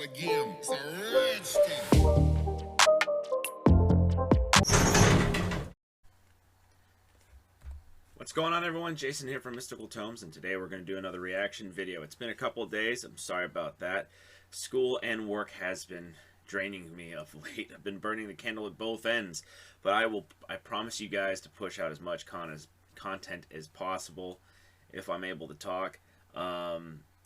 again. It's a redskin. What's going on, everyone? Jason here from Mystical Tomes, and today we're going to do another reaction video. It's been a couple of days. I'm sorry about that. School and work has been draining me of late. I've been burning the candle at both ends, but I promise you guys to push out as much content as possible if I'm able to talk.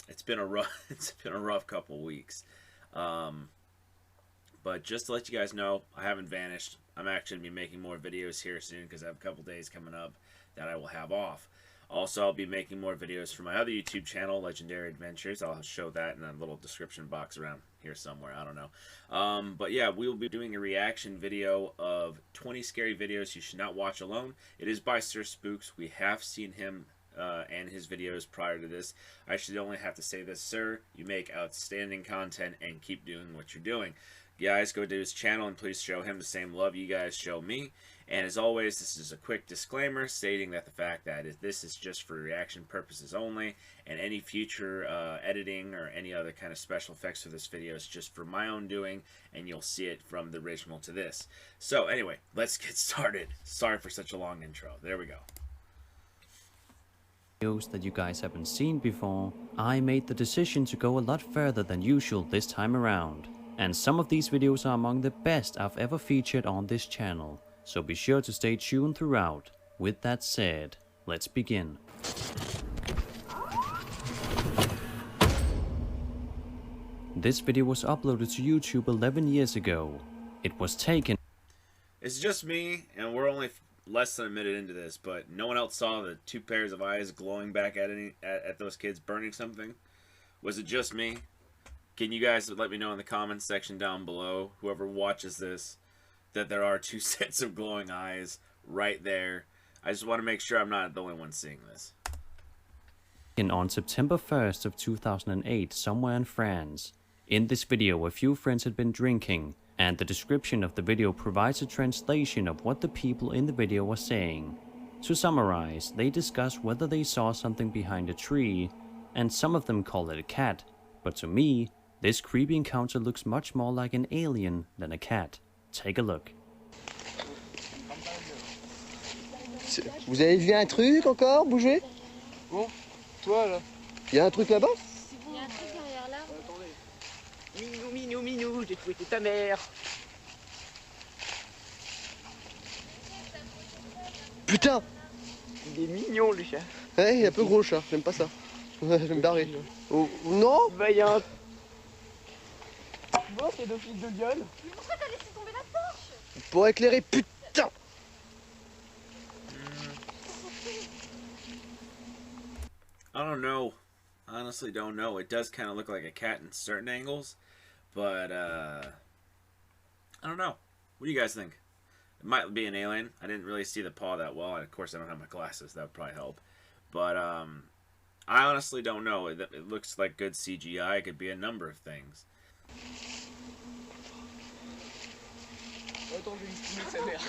It's been a rough couple weeks. But just to let you guys know, I haven't vanished. I'm actually going to be making more videos here soon because I have a couple days coming up that I will have off. Also, I'll be making more videos for my other YouTube channel, Legendary Adventures. I'll show that in a little description box around here somewhere. I don't know. But yeah, we will be doing a reaction video of 20 scary videos you should not watch alone. It is by Sir Spooks. We have seen him and his videos prior to this. I should only have to say this: sir, you make outstanding content and keep doing what you're doing. Guys, go to his channel and please show him the same love you guys show me. And as always, this is a quick disclaimer stating that the fact that this is just for reaction purposes only, and any future editing or any other kind of special effects for this video is just for my own doing, and you'll see it from the original to this. So anyway, let's get started. Sorry for such a long intro. There we go. Videos that you guys haven't seen before, I made the decision to go a lot further than usual this time around. And some of these videos are among the best I've ever featured on this channel, so be sure to stay tuned throughout. With that said, let's begin. This video was uploaded to YouTube 11 years ago. It was taken. It's just me, and we're only less than a minute into this, but no one else saw the two pairs of eyes glowing back at those kids burning something. Was it just me? Can you guys let me know in the comments section down below, whoever watches this, that there are two sets of glowing eyes right there? I just want to make sure I'm not the only one seeing this. On September 1st of 2008, somewhere in France. In this video, a few friends had been drinking, and the description of the video provides a translation of what the people in the video were saying. To summarize, they discuss whether they saw something behind a tree, and some of them call it a cat, but to me, this creepy encounter looks much more like an alien than a cat. Take a look. Vous avez vu un truc encore bouger? Bon, toi là. Il y a un truc là-bas? Il y a un truc derrière là. Attendez. Minou, j'ai trouvé ta mère. Putain! Il est mignon le chat. Ouais, il est un peu gros le chat, j'aime pas ça. Ouais, je vais me barrer. Oh, non! Bah y'a un... Bon, c'est deux fils de gueule. Mais pourquoi t'as laissé tomber la torche? Pour éclairer, putain! I don't know. Honestly, don't know. It does kind of look like a cat in certain angles, but I don't know. What do you guys think? It might be an alien. I didn't really see the paw that well. Of course, I don't have my glasses. That would probably help. But I honestly don't know. It looks like good CGI. It could be a number of things. Attends, je vais me fumer sa mère.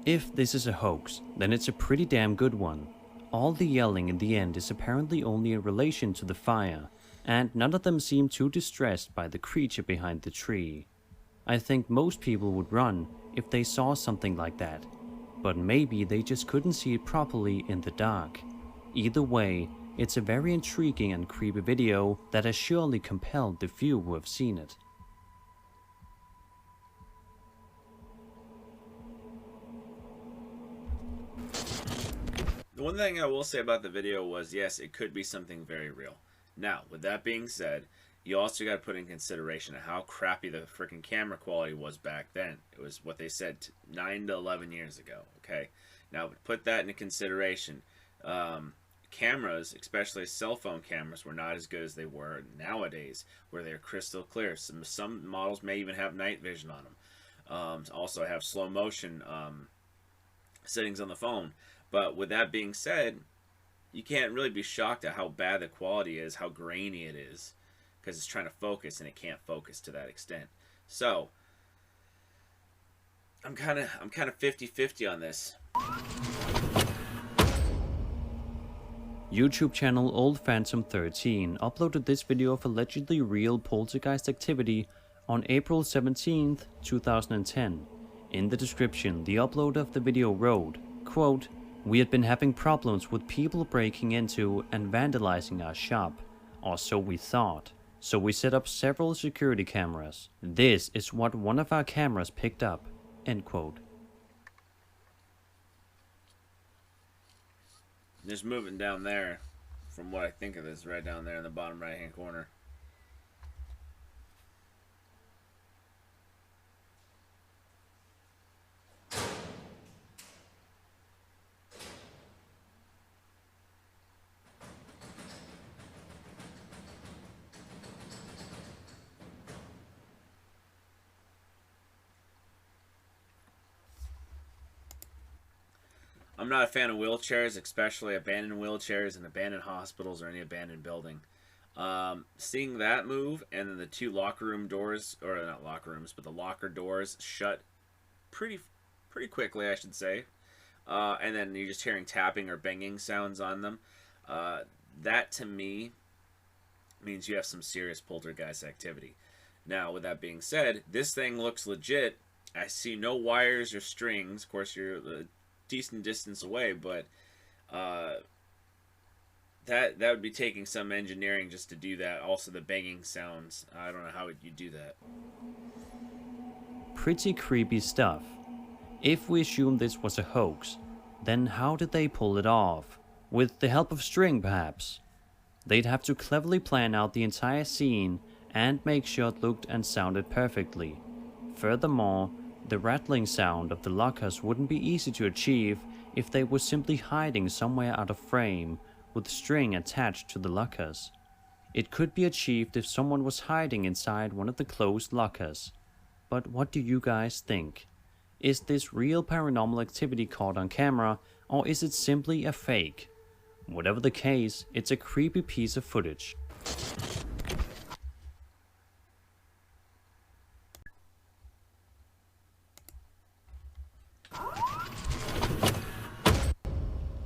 If this is a hoax, then it's a pretty damn good one. All the yelling in the end is apparently only in relation to the fire, and none of them seem too distressed by the creature behind the tree. I think most people would run if they saw something like that, but maybe they just couldn't see it properly in the dark. Either way, it's a very intriguing and creepy video that has surely compelled the few who have seen it. The one thing I will say about the video was, yes, it could be something very real. Now, with that being said, you also got to put in consideration of how crappy the freaking camera quality was back then. It was what they said 9 to 11 years ago, okay? Now, put that into consideration. Cameras, especially cell phone cameras, were not as good as they were nowadays, where they're crystal clear. Some models may even have night vision on them. Also have slow motion settings on the phone. But with that being said, you can't really be shocked at how bad the quality is, how grainy it is, because it's trying to focus and it can't focus to that extent. So I'm kind of 50-50 on this. YouTube channel Old Phantom 13 uploaded this video of allegedly real poltergeist activity on April 17th, 2010. In the description, the uploader of the video wrote, quote, "We had been having problems with people breaking into and vandalizing our shop, or so we thought. So we set up several security cameras. This is what one of our cameras picked up." End quote. There's movement down there, from what I think of this, right down there in the bottom right-hand corner. I'm not a fan of wheelchairs, especially abandoned wheelchairs in abandoned hospitals or any abandoned building. Seeing that move and then the two locker room doors, or not locker rooms, but the locker doors shut pretty quickly, I should say. And then you're just hearing tapping or banging sounds on them. That to me means you have some serious poltergeist activity. Now, with that being said, this thing looks legit. I see no wires or strings. Of course, you're a decent distance away, but that would be taking some engineering just to do that. Also, the banging sounds. I don't know how you do that. Pretty creepy stuff. If we assume this was a hoax, then how did they pull it off? With the help of string, perhaps? They'd have to cleverly plan out the entire scene and make sure it looked and sounded perfectly. Furthermore, the rattling sound of the lockers wouldn't be easy to achieve if they were simply hiding somewhere out of frame with string attached to the lockers. It could be achieved if someone was hiding inside one of the closed lockers. But what do you guys think? Is this real paranormal activity caught on camera, or is it simply a fake? Whatever the case, it's a creepy piece of footage.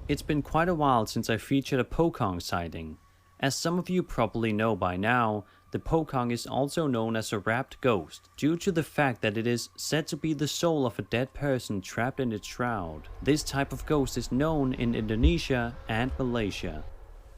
It's been quite a while since I featured a Pocong sighting. As some of you probably know by now, the Pocong is also known as a wrapped ghost, due to the fact that it is said to be the soul of a dead person trapped in its shroud. This type of ghost is known in Indonesia and Malaysia.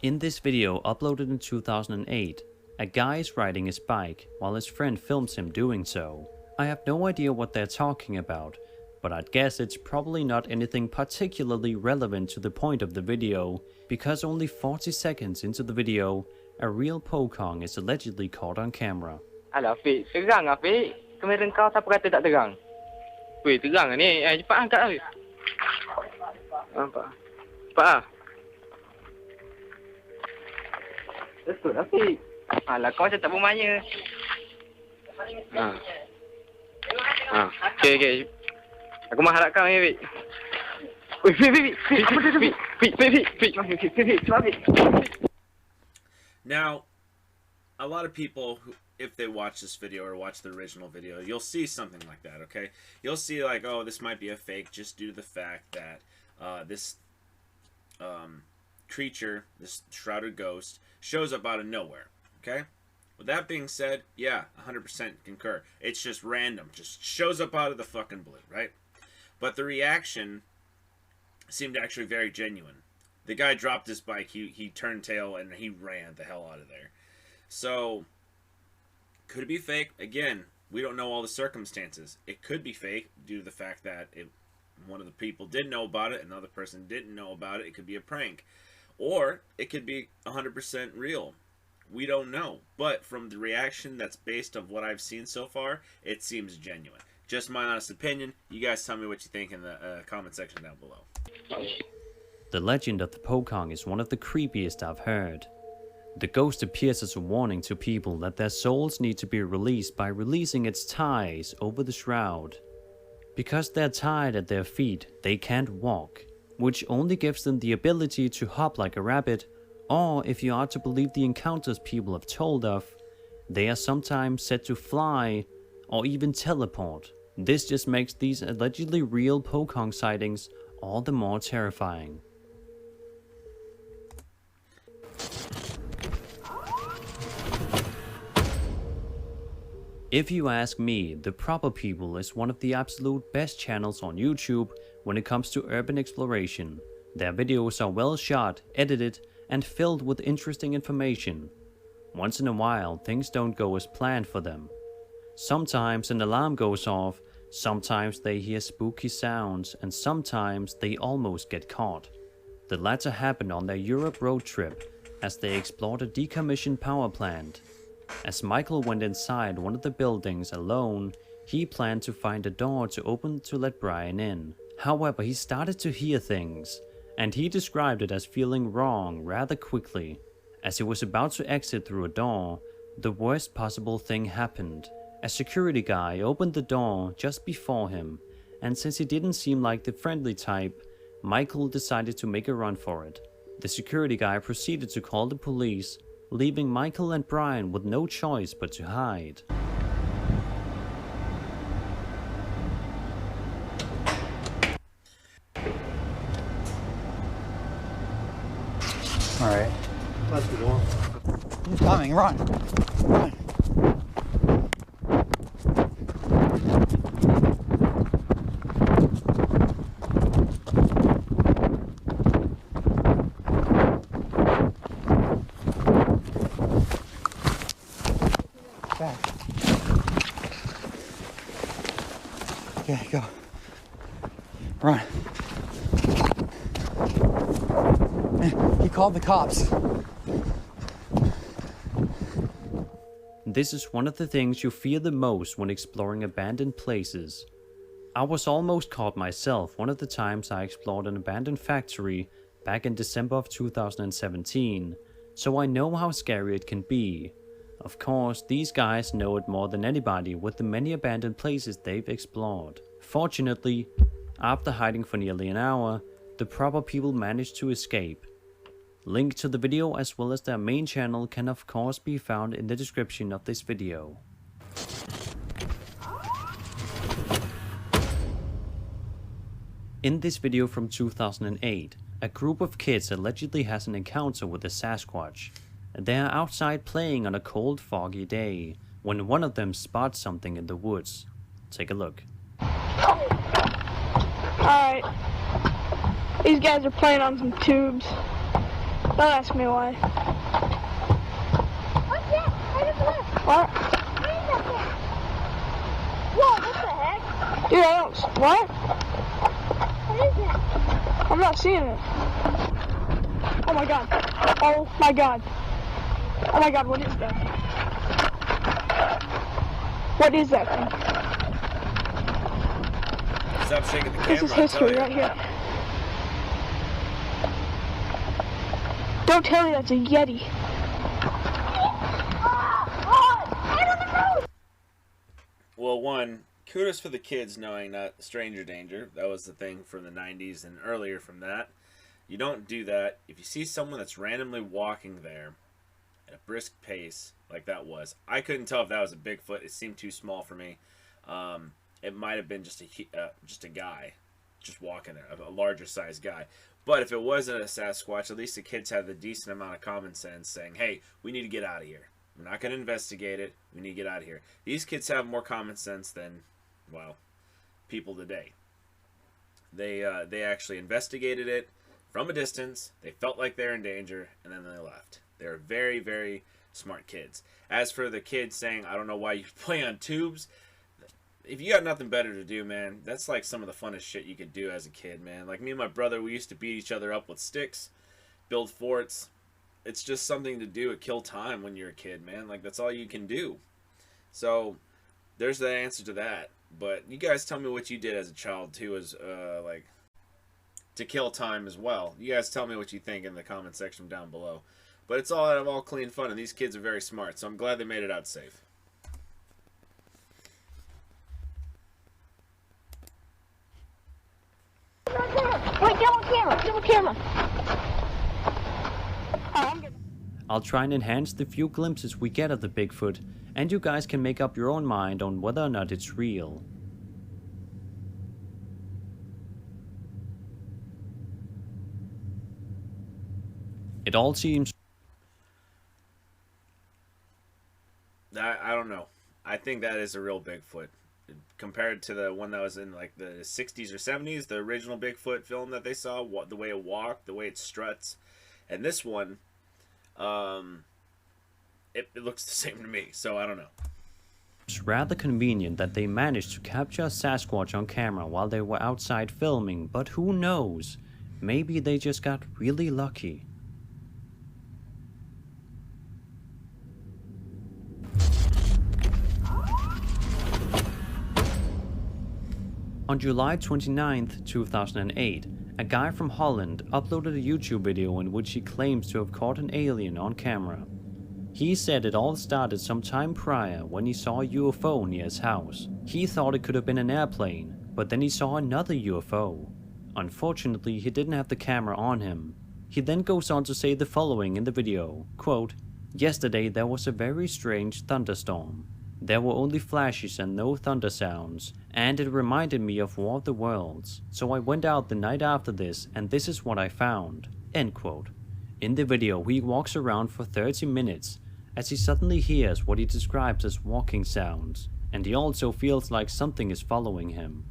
In this video uploaded in 2008, a guy is riding his bike while his friend films him doing so. I have no idea what they're talking about, but I'd guess it's probably not anything particularly relevant to the point of the video, because only 40 seconds into the video, a real Pocong is allegedly caught on camera. Alah Fik, terang lah Fik. Kamera kau siapa kata tak terang? Weh, terang lah ni. Cepat angkat lah Fik. Nampak? Cepat lah. Betul lah Fik. Alah kau macam tak bermaya. Okay. Aku mengharap kau ni Fik. Weh, Fik. Now, a lot of people, if they watch this video or watch the original video, you'll see something like that, okay? You'll see like, oh, this might be a fake just due to the fact that this creature, this shrouded ghost, shows up out of nowhere, okay? With that being said, yeah, 100% concur. It's just random, just shows up out of the fucking blue, right? But the reaction seemed actually very genuine. The guy dropped his bike, he turned tail, and he ran the hell out of there. So, could it be fake? Again, we don't know all the circumstances. It could be fake due to the fact that one of the people did know about it, another person didn't know about it. It could be a prank. Or, it could be 100% real. We don't know. But from the reaction that's based on what I've seen so far, it seems genuine. Just my honest opinion. You guys tell me what you think in the comment section down below. The legend of the Pocong is one of the creepiest I've heard. The ghost appears as a warning to people that their souls need to be released by releasing its ties over the shroud. Because they're tied at their feet, they can't walk, which only gives them the ability to hop like a rabbit, or if you are to believe the encounters people have told of, they are sometimes said to fly or even teleport. This just makes these allegedly real Pokong sightings all the more terrifying. If you ask me, The Proper People is one of the absolute best channels on YouTube when it comes to urban exploration. Their videos are well shot, edited, and filled with interesting information. Once in a while, things don't go as planned for them. Sometimes an alarm goes off, sometimes they hear spooky sounds, and sometimes they almost get caught. The latter happened on their Europe road trip, as they explored a decommissioned power plant. As Michael went inside one of the buildings alone, he planned to find a door to open to let Brian in. However, he started to hear things, and he described it as feeling wrong rather quickly. As he was about to exit through a door, the worst possible thing happened. A security guy opened the door just before him, and since he didn't seem like the friendly type, Michael decided to make a run for it. The security guy proceeded to call the police, leaving Michael and Brian with no choice but to hide. Alright. Close the door. He's coming, run! Run! Back. Okay, go. Run. He called the cops. This is one of the things you fear the most when exploring abandoned places. I was almost caught myself one of the times I explored an abandoned factory back in December of 2017, so I know how scary it can be. Of course, these guys know it more than anybody with the many abandoned places they've explored. Fortunately, after hiding for nearly an hour, the Proper People managed to escape. Link to the video as well as their main channel can of course be found in the description of this video. In this video from 2008, a group of kids allegedly has an encounter with a Sasquatch. They are outside playing on a cold, foggy day, when one of them spots something in the woods. Take a look. Alright. These guys are playing on some tubes. Don't ask me why. What's that? Right up there. What? What is that thing? Whoa, what the heck? Dude, I don't... What? What is that? I'm not seeing it. Oh my god. Oh my god. Oh my god, what is that? What is that thing? Stop shaking the camera. This is history right here. Don't tell me that's a Yeti. Well, one, kudos for the kids knowing not stranger danger. That was the thing from the 90s and earlier from that. You don't do that. If you see someone that's randomly walking there at a brisk pace, like that was, I couldn't tell if that was a Bigfoot. It seemed too small for me. It might have been just a guy just walking there, a larger sized guy. But if it wasn't a Sasquatch, at least the kids had the decent amount of common sense saying, hey, we need to get out of here. We're not going to investigate it. We need to get out of here. These kids have more common sense than, well, people today. They actually investigated it from a distance. They felt like they're in danger, and then they left. They're very, very smart kids. As for the kids saying, I don't know why you play on tubes, if you got nothing better to do, man, that's like some of the funnest shit you could do as a kid, man. Like me and my brother, we used to beat each other up with sticks, build forts. It's just something to do to kill time when you're a kid, man. Like, that's all you can do. So, there's the answer to that. But you guys tell me what you did as a child, too, as, like, to kill time as well. You guys tell me what you think in the comment section down below. But it's all clean fun, and these kids are very smart, so I'm glad they made it out safe. Wait, get on camera. Get on camera. I'll try and enhance the few glimpses we get of the Bigfoot, and you guys can make up your own mind on whether or not it's real. It all seems I don't know. I think that is a real Bigfoot. Compared to the one that was in like the 60s or 70s, the original Bigfoot film that they saw, the way it walked, the way it struts, and this one, it looks the same to me, so I don't know. It's rather convenient that they managed to capture a Sasquatch on camera while they were outside filming, but who knows? Maybe they just got really lucky. On July 29th, 2008, a guy from Holland uploaded a YouTube video in which he claims to have caught an alien on camera. He said it all started some time prior when he saw a UFO near his house. He thought it could have been an airplane, but then he saw another UFO. Unfortunately, he didn't have the camera on him. He then goes on to say the following in the video, quote, "Yesterday there was a very strange thunderstorm. There were only flashes and no thunder sounds, and it reminded me of War of the Worlds. So I went out the night after this, and this is what I found." End quote. In the video, he walks around for 30 minutes, as he suddenly hears what he describes as walking sounds, and he also feels like something is following him.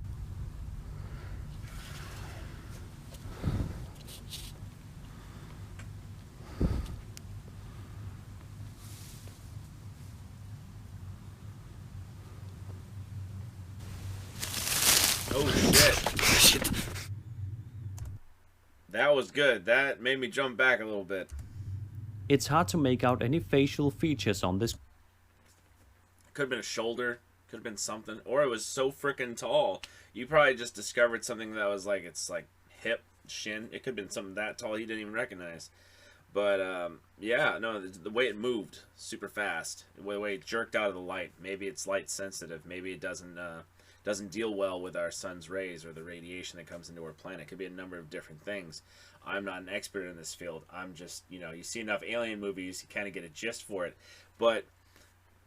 Oh shit. That was good. That made me jump back a little bit. It's hard to make out any facial features on this. Could have been a shoulder. Could have been something. Or it was so freaking tall. You probably just discovered something that was like, it's like hip, shin. It could have been something that tall he didn't even recognize. But, yeah, no, the way it moved super fast. The way it jerked out of the light. Maybe it's light sensitive. Maybe it doesn't deal well with our sun's rays or the radiation that comes into our planet. It could be a number of different things. I'm not an expert in this field. I'm just, you see enough alien movies, you kind of get a gist for it. But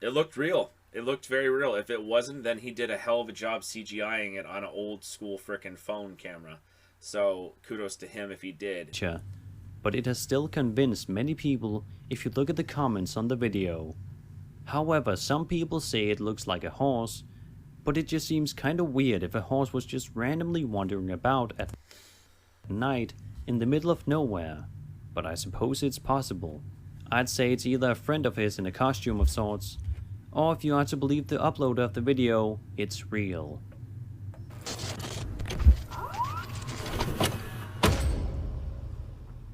it looked real. It looked very real. If it wasn't, then he did a hell of a job CGIing it on an old school frickin' phone camera. So kudos to him if he did. But it has still convinced many people if you look at the comments on the video. However, some people say it looks like a horse, but it just seems kind of weird if a horse was just randomly wandering about at night in the middle of nowhere. But I suppose it's possible. I'd say it's either a friend of his in a costume of sorts, or if you are to believe the uploader of the video, it's real.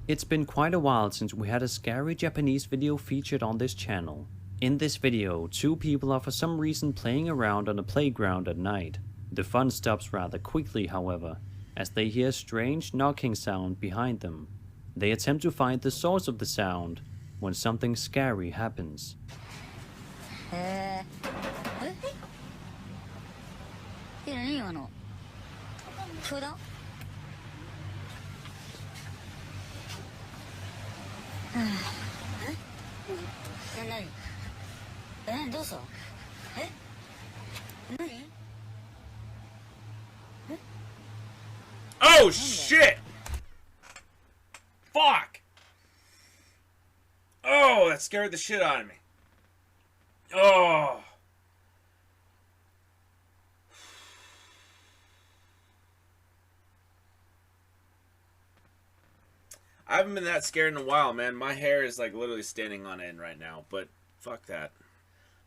It's been quite a while since we had a scary Japanese video featured on this channel. In this video, two people are for some reason playing around on a playground at night. The fun stops rather quickly, however, as they hear a strange knocking sound behind them. They attempt to find the source of the sound when something scary happens. Oh shit! Fuck! Oh, that scared the shit out of me. Oh! I haven't been that scared in a while, man. My hair is like literally standing on end right now, but fuck that.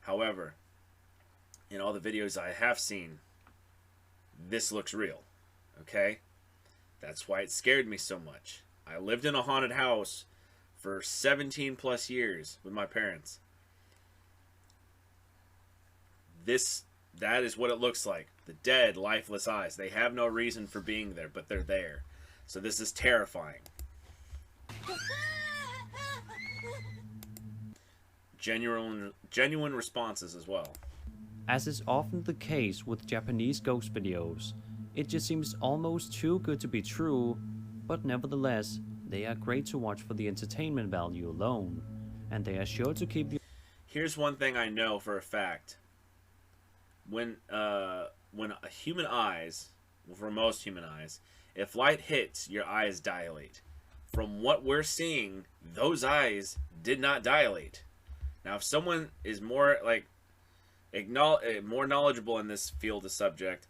However, in all the videos I have seen, this looks real. Okay? That's why it scared me so much. I lived in a haunted house for 17 plus years with my parents. That is what it looks like. The dead, lifeless eyes. They have no reason for being there, but they're there. So this is terrifying. Genuine responses as well. As is often the case with Japanese ghost videos, it just seems almost too good to be true, but nevertheless, they are great to watch for the entertainment value alone, and they are sure to keep you. Here's one thing I know for a fact. When human eyes, for most human eyes, if light hits, your eyes dilate. from what we're seeing, those eyes did not dilate. Now, if someone is more more knowledgeable in this field of subject,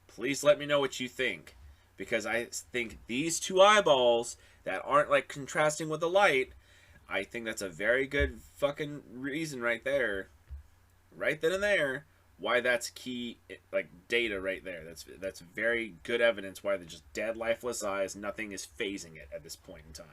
please let me know what you think, because I think these two eyeballs that aren't like contrasting with the light, I think that's a very good fucking reason right there, right then and there, why that's key, like, data right there. That's very good evidence why they're just dead, lifeless eyes. Nothing is phasing it at this point in time.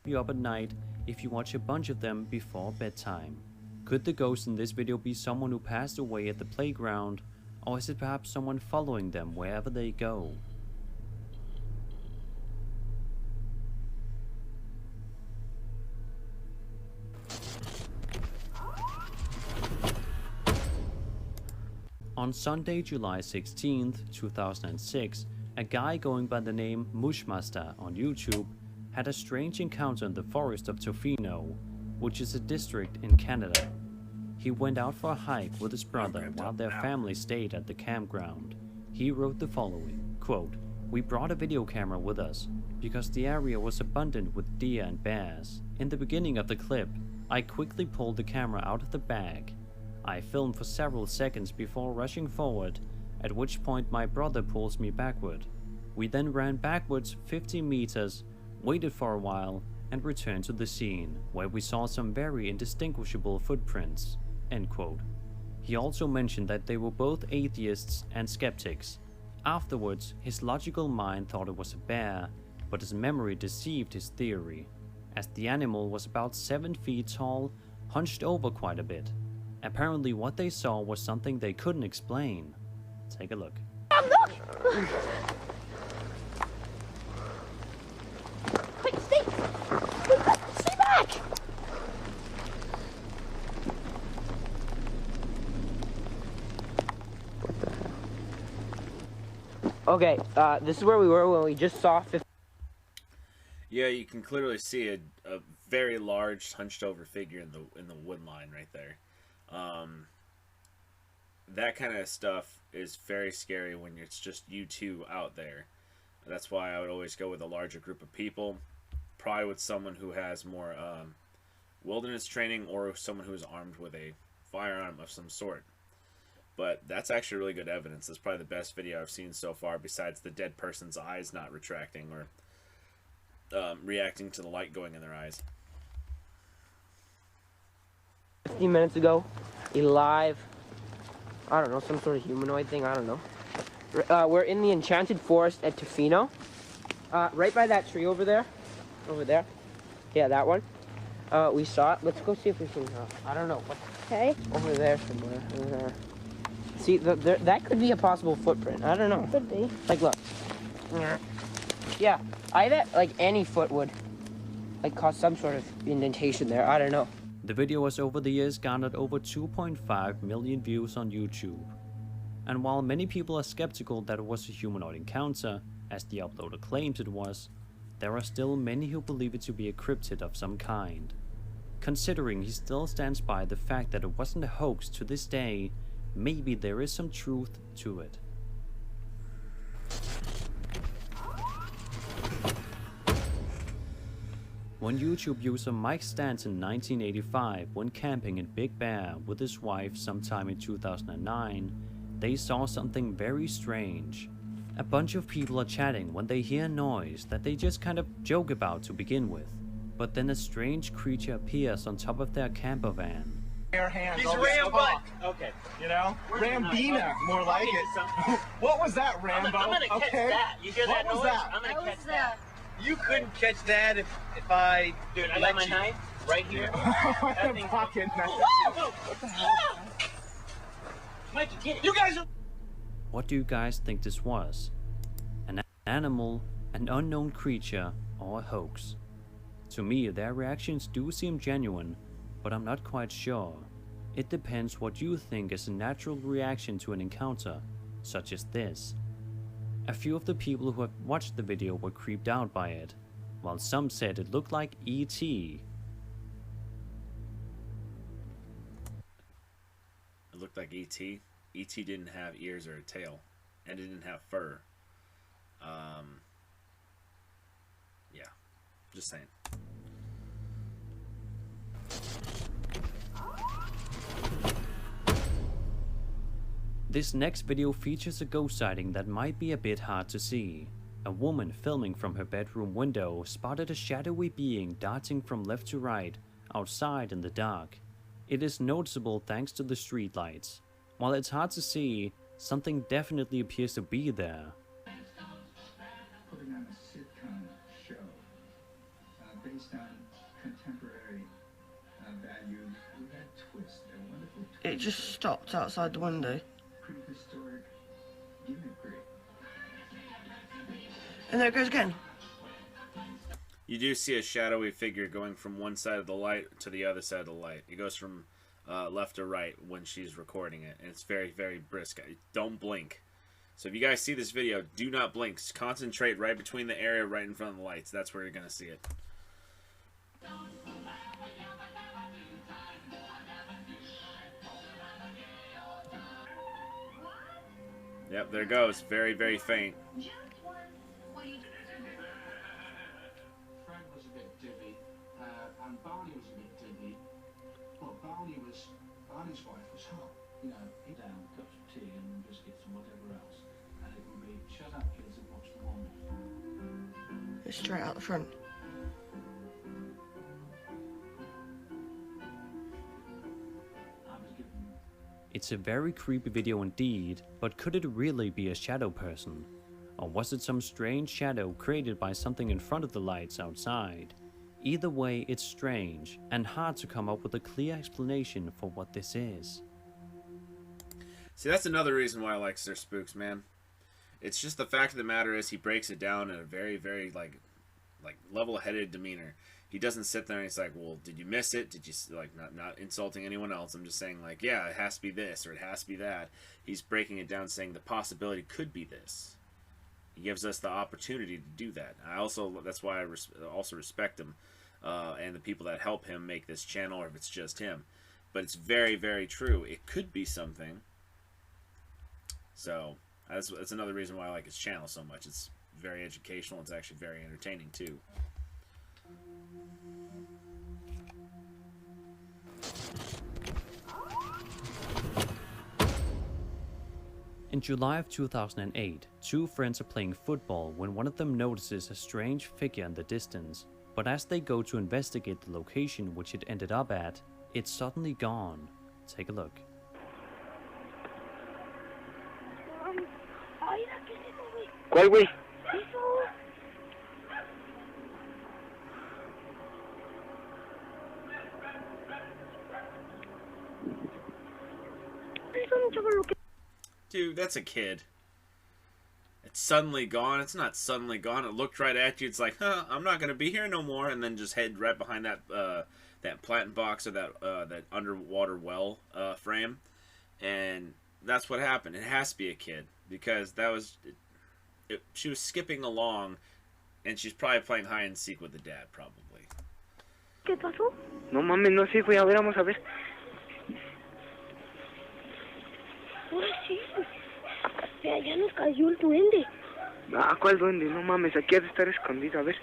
You up at night if you watch a bunch of them before bedtime. Could the ghost in this video be someone who passed away at the playground, or is it perhaps someone following them wherever they go? On Sunday, July 16th, 2006, a guy going by the name Mushmaster on YouTube had a strange encounter in the forest of Tofino, which is a district in Canada. He went out for a hike with his brother while their family stayed at the campground. He wrote the following, quote, "We brought a video camera with us because the area was abundant with deer and bears. In the beginning of the clip, I quickly pulled the camera out of the bag. I filmed for several seconds before rushing forward, at which point my brother pulls me backward. We then ran backwards 50 meters, waited for a while, and returned to the scene, where we saw some very indistinguishable footprints." End quote. He also mentioned that they were both atheists and skeptics. Afterwards, his logical mind thought it was a bear, but his memory deceived his theory, as the animal was about 7 feet tall, hunched over quite a bit. Apparently what they saw was something they couldn't explain. Take a look. Look! Quick, stay! Stay back! Okay, this is where we were when we just saw 50. Yeah, you can clearly see a very large hunched over figure in the wood line right there. That kind of stuff is very scary when it's just you two out there. That's why I would always go with a larger group of people, probably with someone who has more wilderness training, or someone who is armed with a firearm of some sort. But that's actually really good evidence. That's probably the best video I've seen so far, besides the dead person's eyes not retracting or reacting to the light going in their eyes. 15 minutes ago, a live, I don't know, some sort of humanoid thing, I don't know. We're in the enchanted forest at Tofino, right by that tree over there. Yeah, that one. We saw it. Let's go see if we can, I don't know. Okay. Over there somewhere. See, that could be a possible footprint. I don't know. Could be. Like, look. Yeah, I bet, like, any foot would, like, cause some sort of indentation there. I don't know. The video has over the years garnered over 2.5 million views on YouTube. And while many people are skeptical that it was a humanoid encounter, as the uploader claims it was, there are still many who believe it to be a cryptid of some kind. Considering he still stands by the fact that it wasn't a hoax to this day, maybe there is some truth to it. When YouTube user Mike Stantz in 1985 went camping in Big Bear with his wife sometime in 2009, they saw something very strange. A bunch of people are chatting when they hear noise that they just kind of joke about to begin with, but then a strange creature appears on top of their camper van. He's Rambo. Okay. You know? Rambina, more like it. What was that, Rambo? I'm gonna catch that. You hear that What was noise? that? I'm gonna catch that. You couldn't catch that if I... Dude, I got my knife right here. That thing's pocket knife. What the hell? Mikey, get it. You guys are... What do you guys think this was? An animal, an unknown creature, or a hoax? To me, their reactions do seem genuine, but I'm not quite sure. It depends what you think is a natural reaction to an encounter, such as this. A few of the people who have watched the video were creeped out by it, while some said it looked like E.T. It looked like E.T. E.T. didn't have ears or a tail, and it didn't have fur. Just saying. This next video features a ghost sighting that might be a bit hard to see. A woman filming from her bedroom window spotted a shadowy being darting from left to right, outside in the dark. It is noticeable thanks to the street lights. While it's hard to see, something definitely appears to be there. Putting on a sitcom show based on contemporary values with that twist, a wonderful twist. It just stopped outside the window. Prehistoric gimmickry. And there it goes again. You do see a shadowy figure going from one side of the light to the other side of the light. It goes from left to right when she's recording it, and it's very, very brisk. Don't blink. So if you guys see this video, do not blink. Just concentrate right between the area right in front of the lights. That's where you're going to see it. Yep, there it goes. Very, very faint. Fred was a bit dizzy, and Barney was a bit dizzy. Well, Barney's wife was hot. You know, eat down, cups of tea and biscuits and whatever else. And it would be, shut up kids and watch the woman. It's straight out the front. It's a very creepy video indeed, but could it really be a shadow person? Or was it some strange shadow created by something in front of the lights outside? Either way, it's strange, and hard to come up with a clear explanation for what this is. See, that's another reason why I like Sir Spooks, man. It's just the fact of the matter is he breaks it down in a very, very, like level-headed demeanor. He doesn't sit there and he's like, well, did you miss it? Did you, like, not insulting anyone else. I'm just saying, like, yeah, it has to be this or it has to be that. He's breaking it down saying the possibility could be this. He gives us the opportunity to do that. That's why I also respect him and the people that help him make this channel, or if it's just him. But it's very, very true. It could be something. So that's another reason why I like his channel so much. It's very educational. It's actually very entertaining too. In July of 2008, two friends are playing football when one of them notices a strange figure in the distance, but as they go to investigate the location which it ended up at, it's suddenly gone. Take a look. ¿Cuál, güey? Dude, that's a kid. It's suddenly gone. It's not suddenly gone. It looked right at you. It's like, huh, I'm not gonna be here no more, and then just head right behind that that plant box or that underwater well frame, and that's what happened. It has to be a kid because that was she was skipping along, and she's probably playing hide and seek with the dad, probably. ¿Qué pasó? No mames, no sé, güey. A ver, vamos a ver. Ahora sí. Vea, ya nos cayó el duende. Ah, ¿cuál duende? No mames, aquí ha de estar escondido, a ver.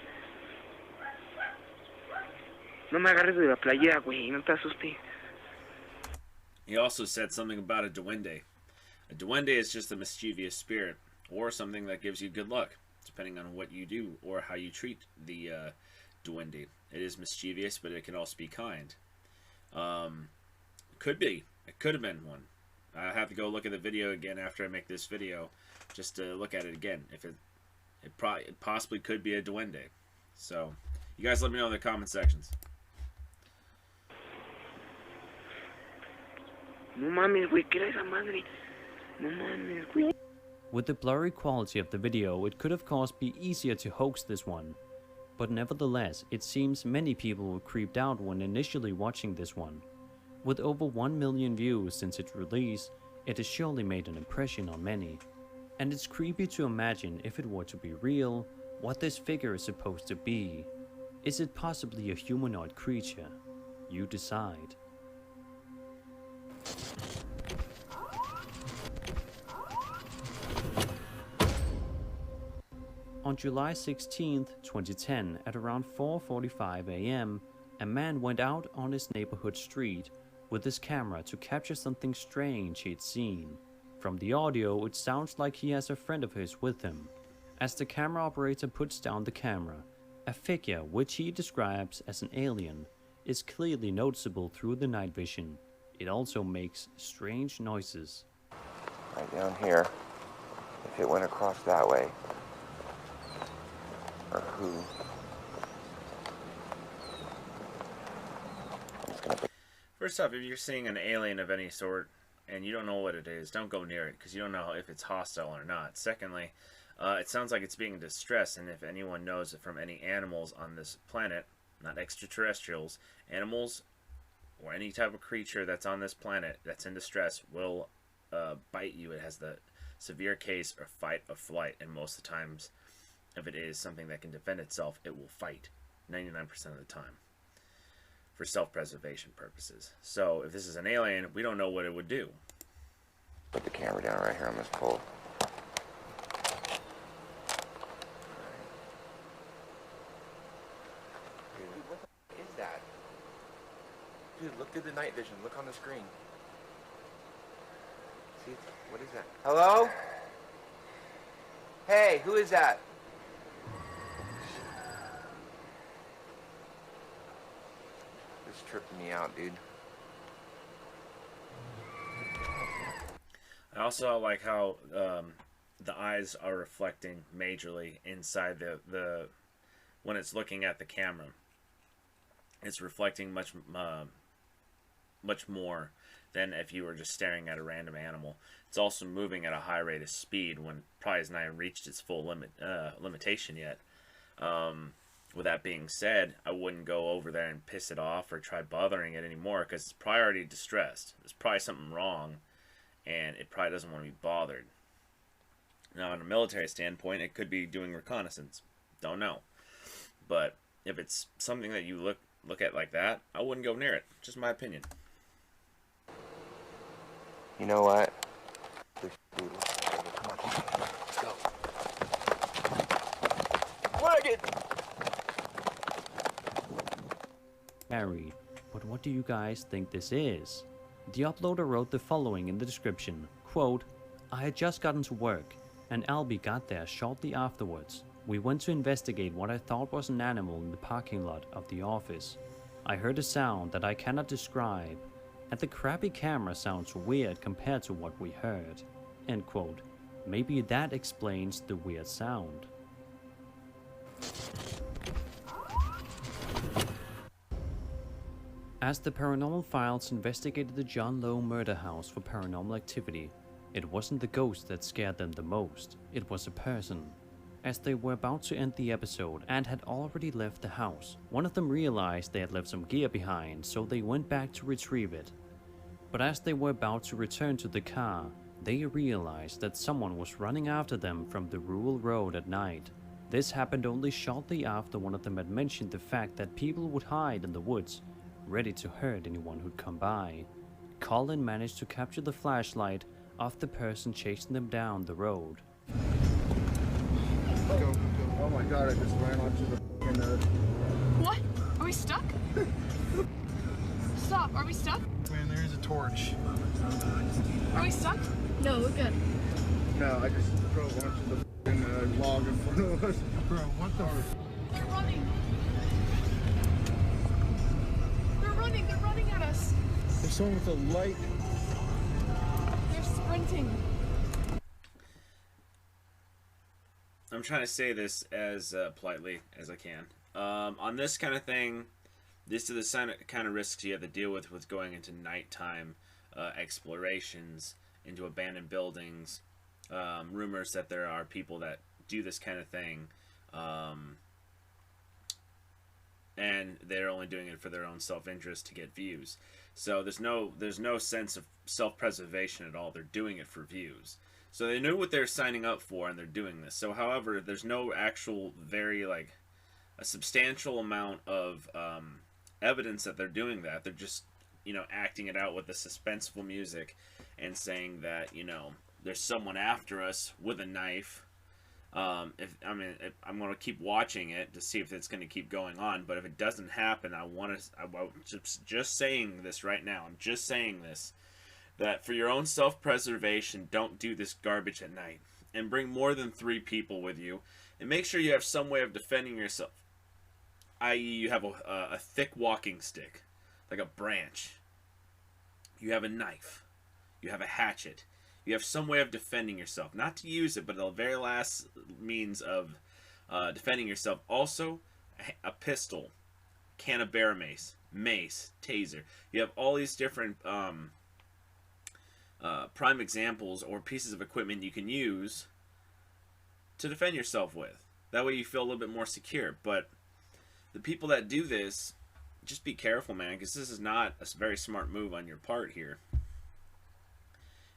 No me agarres de la playera, güey, no te asustes. He also said something about a duende. A duende is just a mischievous spirit, or something that gives you good luck, depending on what you do or how you treat the duende. It is mischievous, but it can also be kind. Could be. It could have been one. I have to go look at the video again after I make this video, just to look at it again. If it possibly could be a duende. So, you guys let me know in the comment sections. No mames, güey, ¿qué era esa madre? No mames, güey. With the blurry quality of the video, it could of course be easier to hoax this one. But nevertheless, it seems many people were creeped out when initially watching this one. With over 1 million views since its release, it has surely made an impression on many. And it's creepy to imagine if it were to be real, what this figure is supposed to be. Is it possibly a humanoid creature? You decide. On On July 16, 2010, at around 4:45 a.m., a man went out on his neighborhood street with his camera to capture something strange he'd seen. From the audio, it sounds like he has a friend of his with him. As the camera operator puts down the camera, a figure, which he describes as an alien, is clearly noticeable through the night vision. It also makes strange noises. Right down here, if it went across that way, or who? First off, if you're seeing an alien of any sort and you don't know what it is, don't go near it because you don't know if it's hostile or not. Secondly, it sounds like it's being distressed, and if anyone knows it from any animals on this planet, not extraterrestrials, animals or any type of creature that's on this planet that's in distress will bite you. It has the severe case or fight or flight, and most of the times, if it is something that can defend itself, it will fight 99% of the time for self-preservation purposes. So if this is an alien, we don't know what it would do. Put the camera down right here on this pole. Dude, what the is that? Dude, look through the night vision. Look on the screen. See, what is that? Hello? Hey, who is that? This tripped me out, dude. I also like how the eyes are reflecting majorly inside the when it's looking at the camera. It's reflecting much more than if you were just staring at a random animal. It's also moving at a high rate of speed when probably has not even reached its full limitation yet. With that being said, I wouldn't go over there and piss it off or try bothering it anymore because it's probably already distressed. There's probably something wrong, and it probably doesn't want to be bothered. Now, on a military standpoint, it could be doing reconnaissance. Don't know. But if it's something that you look at like that, I wouldn't go near it. Just my opinion. You know what? Come on, let's go. What I get? Harry, but what do you guys think this is? The uploader wrote the following in the description, quote, I had just gotten to work, and Albie got there shortly afterwards. We went to investigate what I thought was an animal in the parking lot of the office. I heard a sound that I cannot describe, and the crappy camera sounds weird compared to what we heard. End quote. Maybe that explains the weird sound. As the Paranormal Files investigated the John Lowe murder house for paranormal activity, it wasn't the ghost that scared them the most, it was a person. As they were about to end the episode and had already left the house, one of them realized they had left some gear behind, so they went back to retrieve it. But as they were about to return to the car, they realized that someone was running after them from the rural road at night. This happened only shortly after one of them had mentioned the fact that people would hide in the woods, ready to hurt anyone who'd come by. Colin managed to capture the flashlight of the person chasing them down the road. Go. Oh my god, I just ran onto the f***ing What? Are we stuck? Stop, are we stuck? Man, there is a torch. Are we stuck? No, we're good. No, I just drove onto the f***ing log in front of us. Bro, what the f***? They're running. They're running at us. There's someone with a light. They're sprinting. I'm trying to say this as politely as I can. On this kind of thing, these are the kind of risks you have to deal with going into nighttime explorations, into abandoned buildings, rumors that there are people that do this kind of thing, and they're only doing it for their own self-interest to get views. So there's no sense of self-preservation at all. They're doing it for views. So they knew what they're signing up for, and they're doing this. So, however, there's no actual a substantial amount of evidence that they're doing that. They're just, acting it out with the suspenseful music and saying that, there's someone after us with a knife, If I'm gonna keep watching it to see if it's gonna keep going on. But if it doesn't happen, I'm just saying this right now. I'm just saying this, that for your own self-preservation, don't do this garbage at night, and bring more than 3 people with you, and make sure you have some way of defending yourself. I.e., you have a thick walking stick, like a branch. You have a knife. You have a hatchet. You have some way of defending yourself. Not to use it, but the very last means of defending yourself. Also, a pistol, can of bear mace, taser. You have all these different prime examples or pieces of equipment you can use to defend yourself with. That way you feel a little bit more secure. But the people that do this, just be careful, man, because this is not a very smart move on your part here.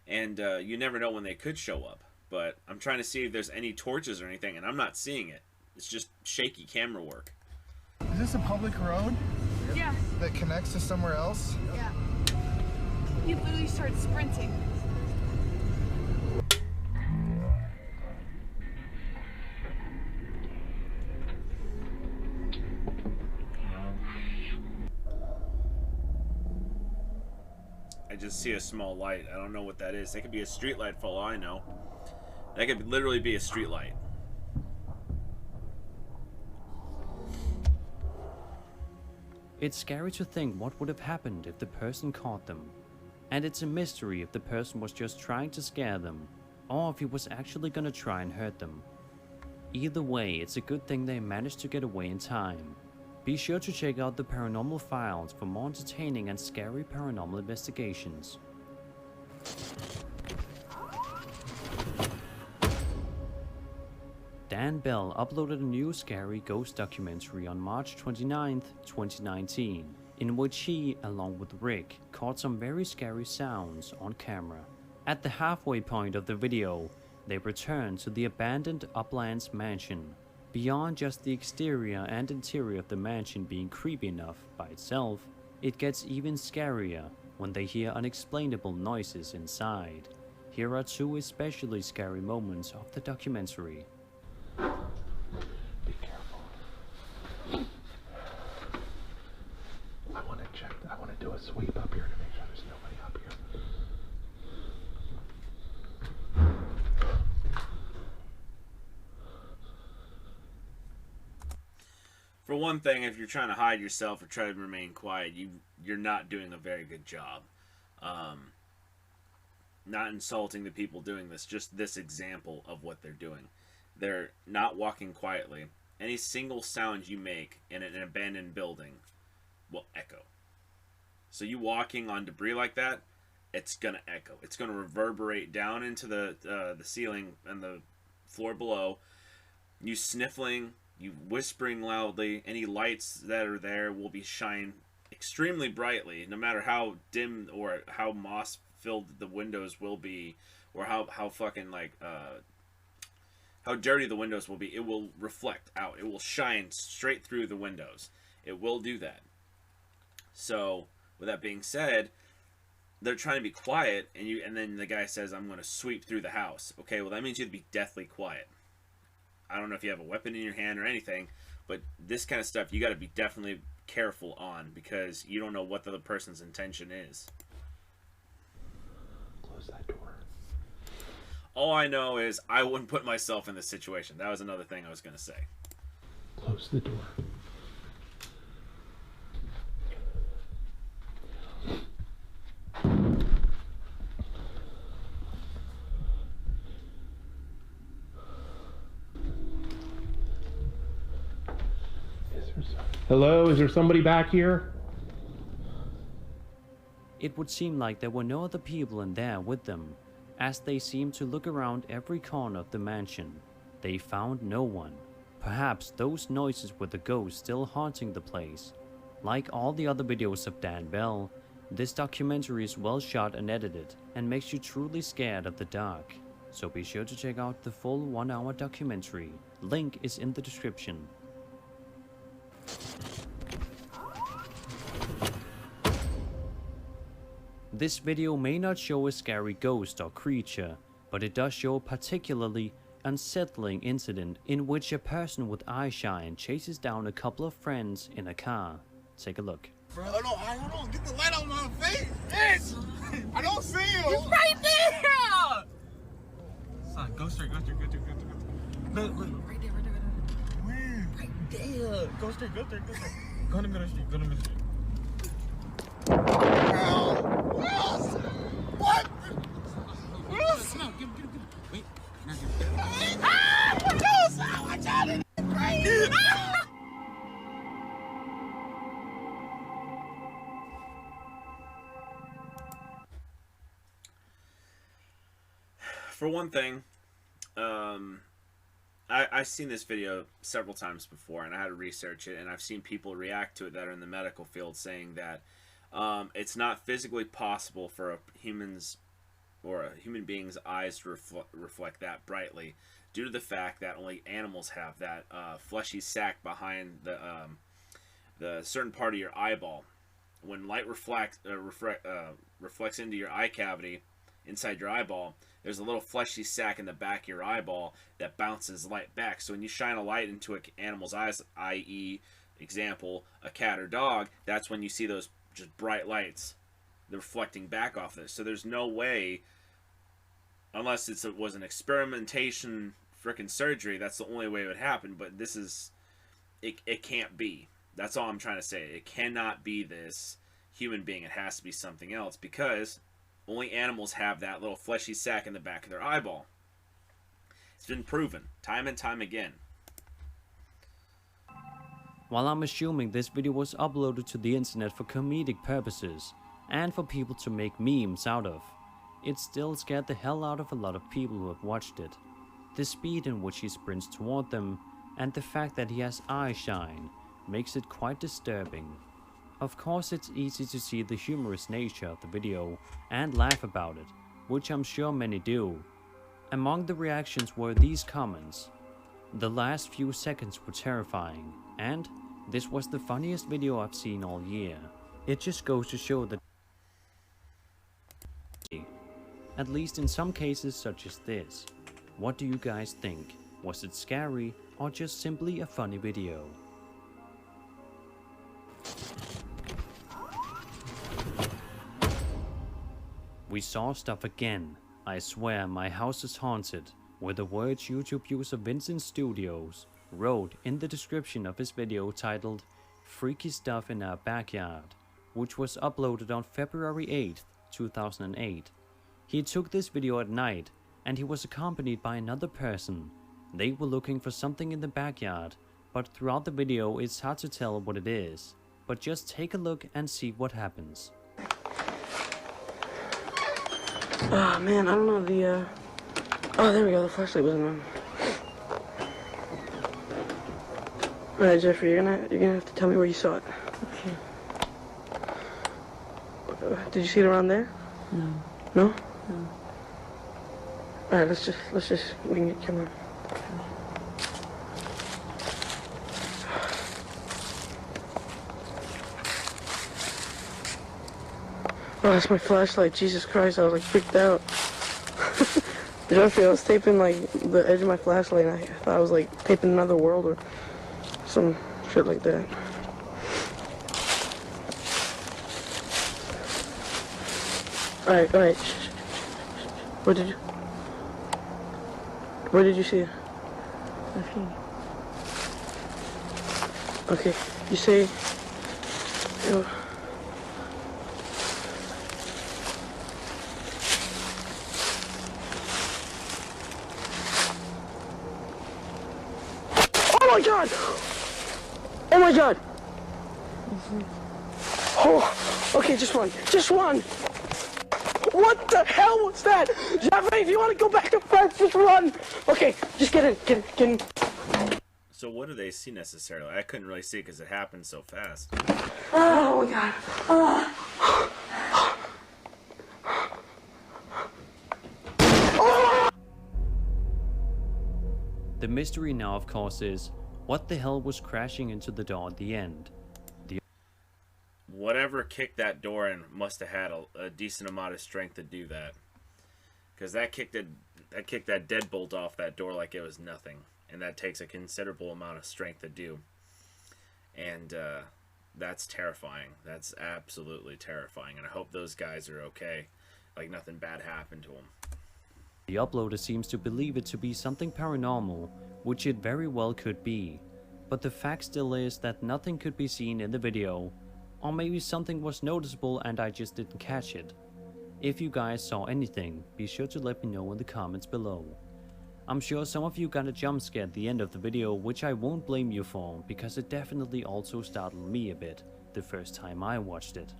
And you never know when they could show up. But I'm trying to see if there's any torches or anything, and I'm not seeing it. It's just shaky camera work. Is this a public road? Yeah. That connects to somewhere else? Yeah. He literally started sprinting. I just see a small light. I don't know what that is. That could be a street light for all I know. That could literally be a street light. It's scary to think what would have happened if the person caught them. And it's a mystery if the person was just trying to scare them, or if he was actually gonna try and hurt them. Either way, it's a good thing they managed to get away in time. Be sure to check out the Paranormal Files for more entertaining and scary paranormal investigations. Dan Bell uploaded a new scary ghost documentary on March 29th, 2019, in which he, along with Rick, caught some very scary sounds on camera. At the halfway point of the video, they return to the abandoned Uplands mansion. Beyond just the exterior and interior of the mansion being creepy enough by itself, it gets even scarier when they hear unexplainable noises inside. Here are 2 especially scary moments of the documentary. Be careful. I want to check. I want to do a sweep up here to make sure there's nobody up here. For one thing, if you're trying to hide yourself or try to remain quiet, you're not doing a very good job. Not insulting the people doing this, just this example of what they're doing. They're not walking quietly. Any single sound you make in an abandoned building will echo. So you walking on debris like that, it's gonna echo. It's gonna reverberate down into the ceiling and the floor below. You sniffling, you whispering loudly, any lights that are there will be shine extremely brightly, no matter how dim or how moss filled the windows will be, or how fucking like how dirty the windows will be. It will reflect out. It will shine straight through the windows. It will do that. So with that being said, they're trying to be quiet, and then the guy says, "I'm going to sweep through the house." Okay, well that means you have to be deathly quiet. I don't know if you have a weapon in your hand or anything, but this kind of stuff you got to be definitely careful on, because you don't know what the other person's intention is. Close that door. All I know is I wouldn't put myself in this situation. That was another thing I was going to say. Close the door. Hello, is there somebody back here? It would seem like there were no other people in there with them, as they seemed to look around every corner of the mansion. They found no one. Perhaps those noises were the ghosts still haunting the place. Like all the other videos of Dan Bell, this documentary is well shot and edited, and makes you truly scared of the dark. So be sure to check out the full 1-hour documentary. Link is in the description. This video may not show a scary ghost or creature, but it does show particularly unsettling incident in which a person with eye shine chases down a couple of friends in a car. Take a look. Bro, hold on. Get the light on my face. Yes. I don't see him. He's right there! Son, go straight. Look, right there. Where? Right there. Go straight. Go to the middle street. What? No, get him. Wait. Now get him. Ah! What else? Watch out! It's crazy! For one thing, I've seen this video several times before, and I had to research it, and I've seen people react to it that are in the medical field saying that it's not physically possible for a human being's eyes to reflect that brightly, due to the fact that only animals have that fleshy sac behind the certain part of your eyeball. When light reflects into your eye cavity inside your eyeball, there's a little fleshy sac in the back of your eyeball that bounces light back. So when you shine a light into an animal's eyes, i.e., example, a cat or dog, that's when you see those just bright lights. They're reflecting back off this. So there's no way, unless it was an experimentation freaking surgery, that's the only way it would happen. But this is, it can't be. That's all I'm trying to say. It cannot be this human being. It has to be something else, because only animals have that little fleshy sac in the back of their eyeball. It's been proven time and time again. While I'm assuming this video was uploaded to the internet for comedic purposes and for people to make memes out of, it still scared the hell out of a lot of people who have watched it. The speed in which he sprints toward them and the fact that he has eye shine makes it quite disturbing. Of course, it's easy to see the humorous nature of the video and laugh about it, which I'm sure many do. Among the reactions were these comments: "The last few seconds were terrifying," and "This was the funniest video I've seen all year." It just goes to show that, at least in some cases such as this. What do you guys think? Was it scary or just simply a funny video? We saw stuff again. I swear my house is haunted, were the words YouTube user Vincent Studios wrote in the description of his video titled "Freaky Stuff in Our Backyard," which was uploaded on February 8th, 2008. He took this video at night, and he was accompanied by another person. They were looking for something in the backyard, but throughout the video it's hard to tell what it is. But just take a look and see what happens. Oh man, I don't know oh, there we go, the flashlight wasn't on. Alright, Jeffrey, you're gonna have to tell me where you saw it. Okay. Did you see it around there? No. No? No. Alright, we can get camera. Oh, that's my flashlight. Jesus Christ, I was like freaked out. Jeffrey, I was taping like the edge of my flashlight, and I thought I was like taping another world or some shit like that. Alright. Where did you see it? Okay, you say... Oh my god! Oh my god! Oh, okay, just run. Just run! What the hell was that? Jeffrey, if you want to go back to France, just run! Okay, just get in. So what do they see necessarily? I couldn't really see because it happened so fast. Oh my god. The mystery now, of course, is what the hell was crashing into the door at the end? Whatever kicked that door in must have had a decent amount of strength to do that. because that kicked that deadbolt off that door like it was nothing, and that takes a considerable amount of strength to do. And that's terrifying. That's absolutely terrifying, and I hope those guys are okay, like nothing bad happened to them. The uploader seems to believe it to be something paranormal, which it very well could be, but the fact still is that nothing could be seen in the video, or maybe something was noticeable and I just didn't catch it. If you guys saw anything, be sure to let me know in the comments below. I'm sure some of you got a jump scare at the end of the video, which I won't blame you for, because it definitely also startled me a bit the first time I watched it.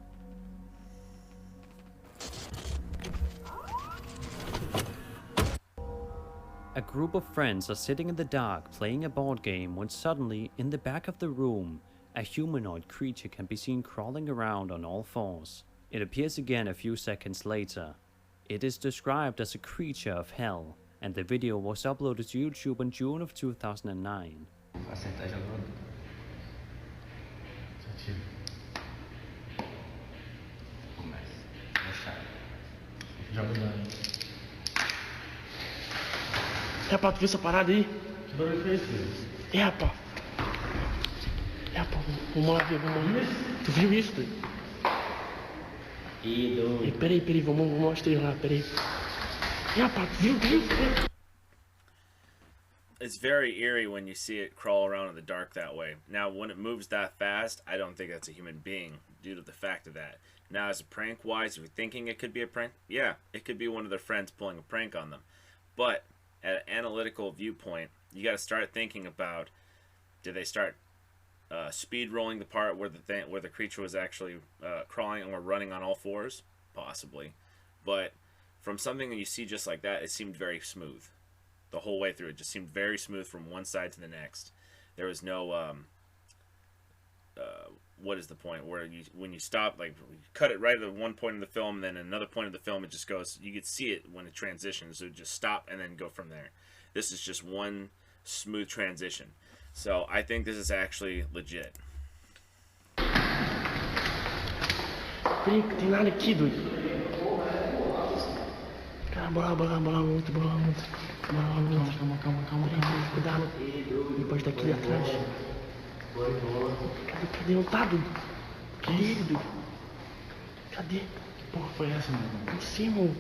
A group of friends are sitting in the dark playing a board game when suddenly, in the back of the room, a humanoid creature can be seen crawling around on all fours. It appears again a few seconds later. It is described as a creature of hell, and the video was uploaded to YouTube in June of 2009. É, rapaz, tu viu essa parada aí? Que barulho foi esse? É, rapaz. É, rapaz, vamos lá ver, vamos lá. Tu viu isso, doido? Ih, doido. Peraí, vamos mostrar lá, peraí. É, rapaz, tu viu? It's very eerie when you see it crawl around in the dark that way. Now, when it moves that fast, I don't think that's a human being due to the fact of that. Now, as a prank-wise, if you're thinking it could be a prank, yeah, it could be one of their friends pulling a prank on them. But at an analytical viewpoint, you got to start thinking about: did they start speed rolling the part where the creature was actually crawling or running on all fours? Possibly, but from something that you see just like that, it seemed very smooth the whole way through. It just seemed very smooth from one side to the next. There was no what is the point where when you stop, like you cut it right at one point in the film, then another point of the film, it just goes, you could see it when it transitions, so it just stop and then go from there. This is just one smooth transition, so I think this is actually legit. Peraí, tem nada aqui, doido. Calma, muito. Calma. Cuidado. Ele pode estar aqui atrás. Cadê? Não tá, doido? Cadê ele, doido? Cadê? Que porra foi essa, mano? Não sei, mano.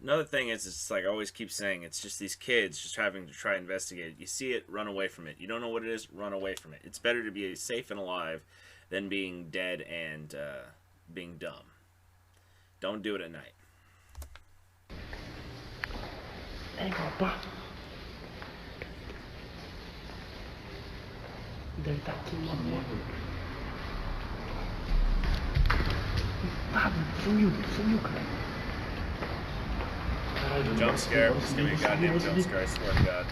Another thing is, it's like I always keep saying, it's just these kids just having to try to investigate it. You see it, run away from it. You don't know what it is, run away from it. It's better to be safe and alive than being dead and being dumb. Don't do it at night. Hey, Papa. Deve estar aqui, mano. Ah, sumiu, cara. Jump scare. It's gonna be a goddamn jump scare, I swear to God.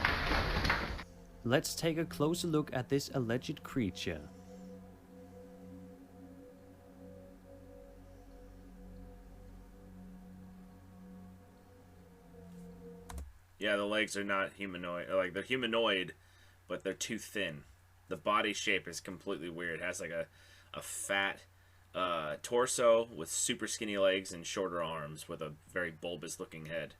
Let's take a closer look at this alleged creature. Yeah, the legs are not humanoid. Like, they're humanoid, but they're too thin. The body shape is completely weird. It has like a fat torso with super skinny legs and shorter arms with a very bulbous looking head.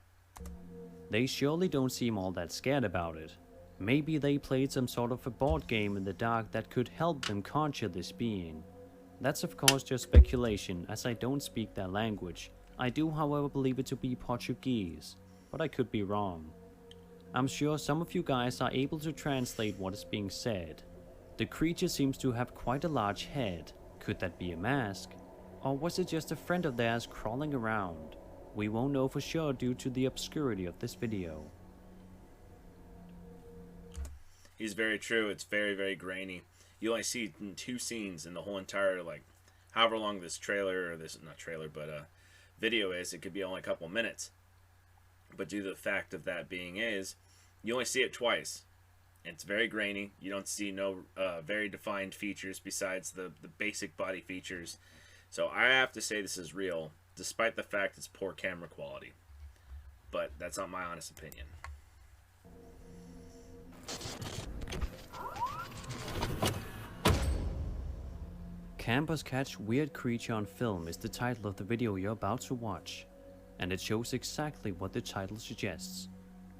They surely don't seem all that scared about it. Maybe they played some sort of a board game in the dark that could help them conjure this being. That's of course just speculation, as I don't speak their language. I do, however, believe it to be Portuguese, but I could be wrong. I'm sure some of you guys are able to translate what is being said. The creature seems to have quite a large head. Could that be a mask? Or was it just a friend of theirs crawling around? We won't know for sure due to the obscurity of this video. He's very true. It's very, very grainy. You only see 2 scenes in the whole entire, like, however long this trailer, or this, not trailer, but video is. It could be only a couple minutes. But due to the fact of that being is, you only see it twice. It's very grainy. You don't see no very defined features besides the basic body features. So I have to say this is real, despite the fact it's poor camera quality. But that's not my honest opinion. Campers Catch Weird Creature on Film is the title of the video you're about to watch. and it shows exactly what the title suggests.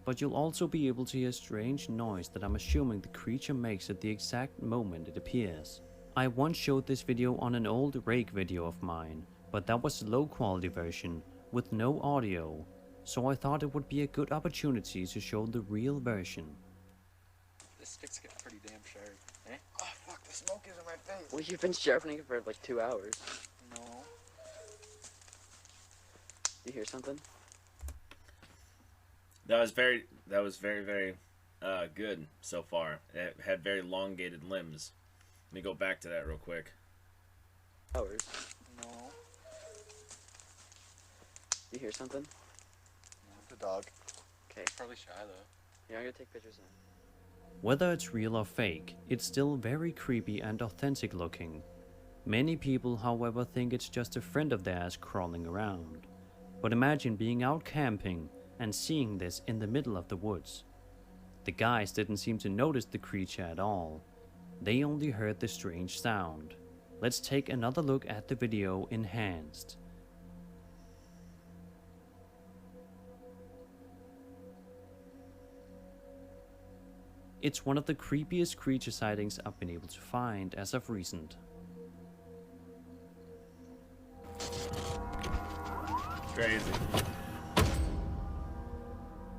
But you'll also be able to hear a strange noise that I'm assuming the creature makes at the exact moment it appears. I once showed this video on an old rake video of mine, but that was a low quality version with no audio, so I thought it would be a good opportunity to show the real version. The sticks get pretty damn sharp, eh? Oh fuck, the smoke is in my face. Well, you've been sharpening it for like 2 hours. No. You hear something? That was very good so far. It had very elongated limbs. Let me go back to that real quick. Hours. No. You hear something? No. The dog. Okay. Probably shy though. Yeah, I'm gonna take pictures now. Whether it's real or fake, it's still very creepy and authentic looking. Many people, however, think it's just a friend of theirs crawling around. But imagine being out camping and seeing this in the middle of the woods. The guys didn't seem to notice the creature at all. They only heard the strange sound. Let's take another look at the video enhanced. It's one of the creepiest creature sightings I've been able to find as of recent. Crazy.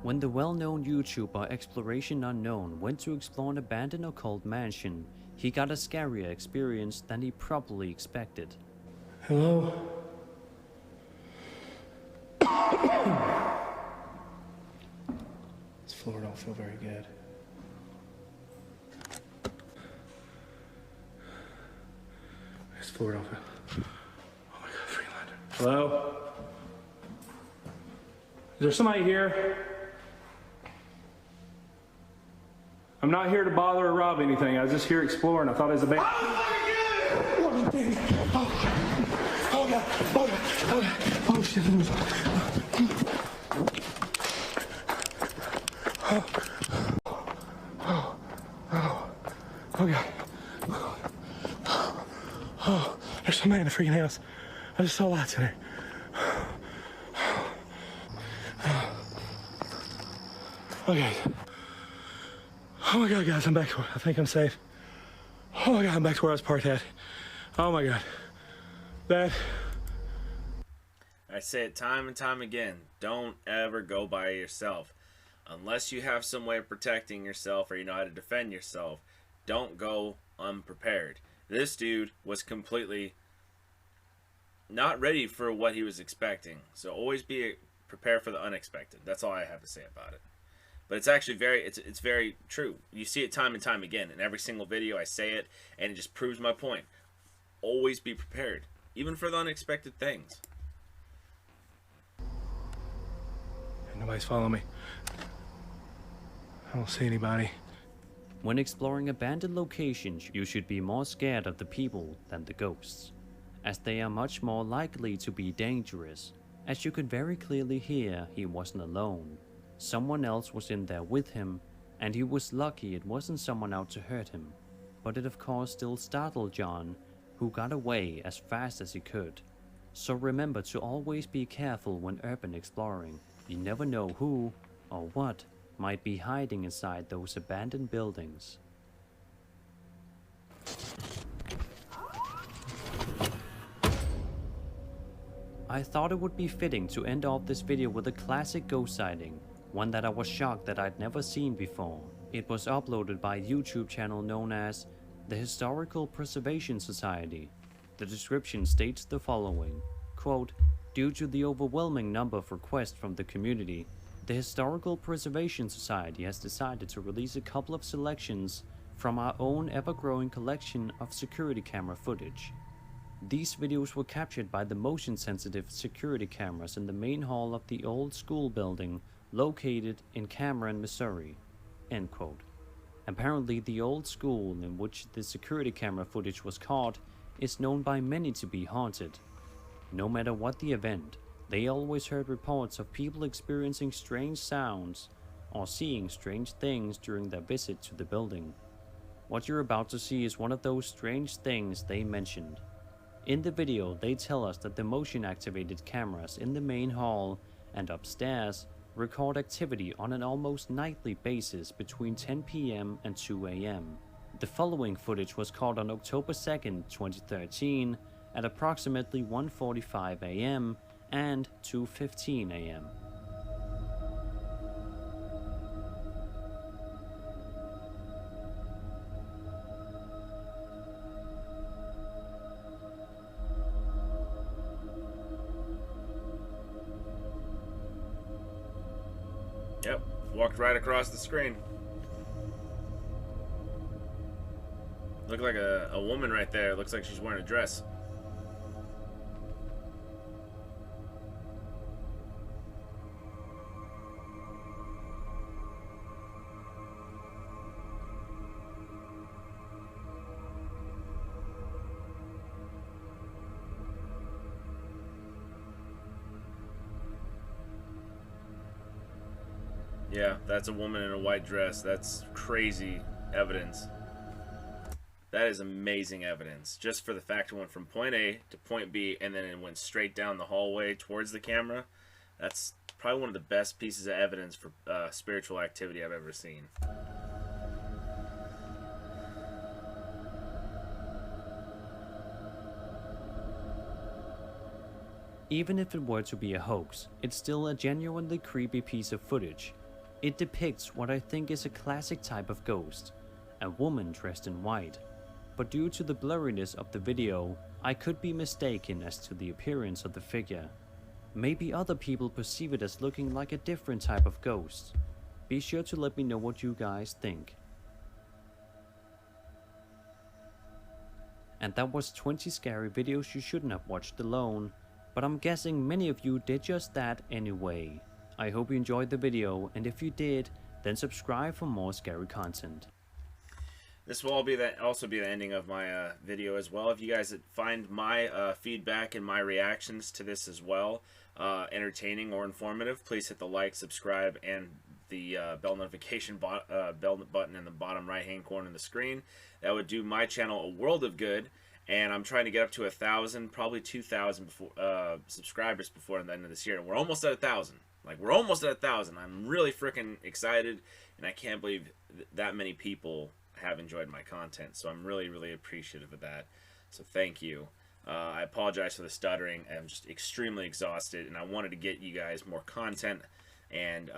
When the well-known YouTuber Exploration Unknown went to explore an abandoned occult mansion, he got a scarier experience than he probably expected. Hello? This floor don't feel very good. This floor don't feel... Oh my god, Freelander. Hello? Is there somebody here? I'm not here to bother or rob anything. I was just here exploring. I thought it was a band. Oh, God. Oh, God. Oh, God. Oh, shit. Oh, God. Oh, there's somebody in the freaking house. I just saw lights in there. Okay. Oh my god, guys, I'm back to where I think I'm safe. Oh my god, I'm back to where I was parked at. Oh my god. That... I say it time and time again. Don't ever go by yourself. Unless you have some way of protecting yourself or you know how to defend yourself, don't go unprepared. This dude was completely not ready for what he was expecting. So always be prepared for the unexpected. That's all I have to say about it. But it's actually it's very true. You see it time and time again. In every single video I say it, and it just proves my point. Always be prepared, even for the unexpected things. Nobody's following me. I don't see anybody. When exploring abandoned locations, you should be more scared of the people than the ghosts, as they are much more likely to be dangerous. As you could very clearly hear, he wasn't alone. Someone else was in there with him, and he was lucky it wasn't someone out to hurt him. But it of course still startled John, who got away as fast as he could. So remember to always be careful when urban exploring. You never know who or what might be hiding inside those abandoned buildings. I thought it would be fitting to end off this video with a classic ghost sighting, one that I was shocked that I'd never seen before. It was uploaded by a YouTube channel known as the Historical Preservation Society. The description states the following, quote, "Due to the overwhelming number of requests from the community, the Historical Preservation Society has decided to release a couple of selections from our own ever-growing collection of security camera footage. These videos were captured by the motion-sensitive security cameras in the main hall of the old school building located in Cameron, Missouri." End quote. Apparently, the old school in which the security camera footage was caught is known by many to be haunted. No matter what the event, they always heard reports of people experiencing strange sounds or seeing strange things during their visit to the building. What you're about to see is one of those strange things they mentioned. In the video, they tell us that the motion-activated cameras in the main hall and upstairs record activity on an almost nightly basis between 10 p.m. and 2 a.m. The following footage was caught on October 2nd, 2013 at approximately 1:45 a.m. and 2:15 a.m. Yep, walked right across the screen. Looked like a woman right there. Looks like she's wearing a dress. Yeah, that's a woman in a white dress. That's crazy evidence. That is amazing evidence. Just for the fact it went from point A to point B and then it went straight down the hallway towards the camera. That's probably one of the best pieces of evidence for spiritual activity I've ever seen. Even if it were to be a hoax, it's still a genuinely creepy piece of footage. It depicts what I think is a classic type of ghost, a woman dressed in white. But due to the blurriness of the video, I could be mistaken as to the appearance of the figure. Maybe other people perceive it as looking like a different type of ghost. Be sure to let me know what you guys think. And that was 20 scary videos you shouldn't have watched alone, but I'm guessing many of you did just that anyway. I hope you enjoyed the video, and if you did, then subscribe for more scary content. This will also be the ending of my video as well. If you guys find my feedback and my reactions to this as well entertaining or informative, please hit the like, subscribe, and the bell notification bell button in the bottom right hand corner of the screen. That would do my channel a world of good. And I'm trying to get up to 1,000, probably 2,000 subscribers before the end of this year. And we're almost at 1,000. Like, we're almost at 1,000. I'm really freaking excited, and I can't believe that many people have enjoyed my content. So I'm really, really appreciative of that. So thank you. I apologize for the stuttering. I'm just extremely exhausted, and I wanted to get you guys more content. And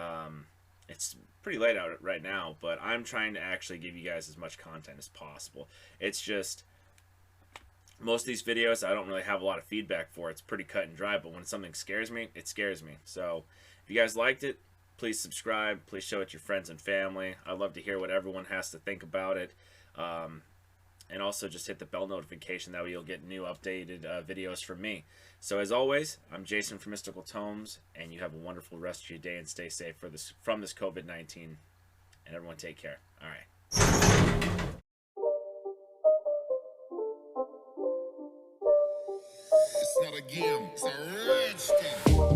it's pretty late out right now, but I'm trying to actually give you guys as much content as possible. It's just, most of these videos I don't really have a lot of feedback for. It's pretty cut and dry, but when something scares me, it scares me. So if you guys liked it, please subscribe. Please show it to your friends and family. I'd love to hear what everyone has to think about it. And also just hit the bell notification. That way you'll get new updated videos from me. So as always, I'm Jason from Mystical Tomes, and you have a wonderful rest of your day and stay safe from this COVID-19. And everyone take care. All right. It's not a game, it's a rich thing.